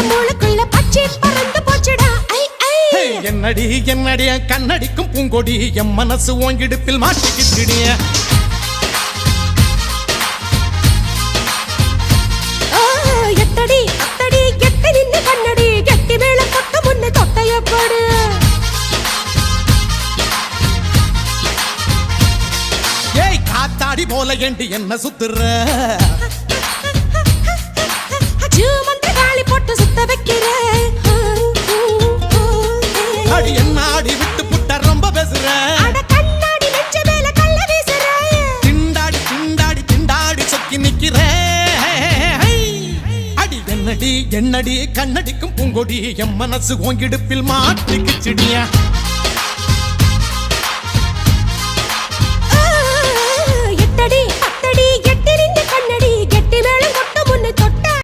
மூளைக்குள்ள பச்சை பறந்து போச்சுடா ஐ ஐ என்னடி என்னடிய கண்ணடிக்கும் பூங்கொடி என் மனசு ஓங்கிடுப்பில் மாட்டிக்கிட்டுடிய எட்டடி அத்தடி எட்டி நின்னு கண்ணடி கெட்டி மேல கொட்ட முன்ன தொட்டைய போடு ஏய் காத்தாடி போல ஏண்டி என்ன சுத்துற ஜூமந்த காளி போட்டு சுத்த வைக்கிற அடி என்ன ஆடி விட்டு புட்ட ரொம்ப பேசுற அட கண்ணாடி நெஞ்ச மேல கள்ள வீசுற திண்டாடி திண்டாடி திண்டாடி சொக்கி நிக்கிற அடி என்னடி என்னடி கண்ணடிக்கும் பூங்கொடி என் மனசு ஓங்கிடுப்பில் மாட்டிக்கிச்சிடியா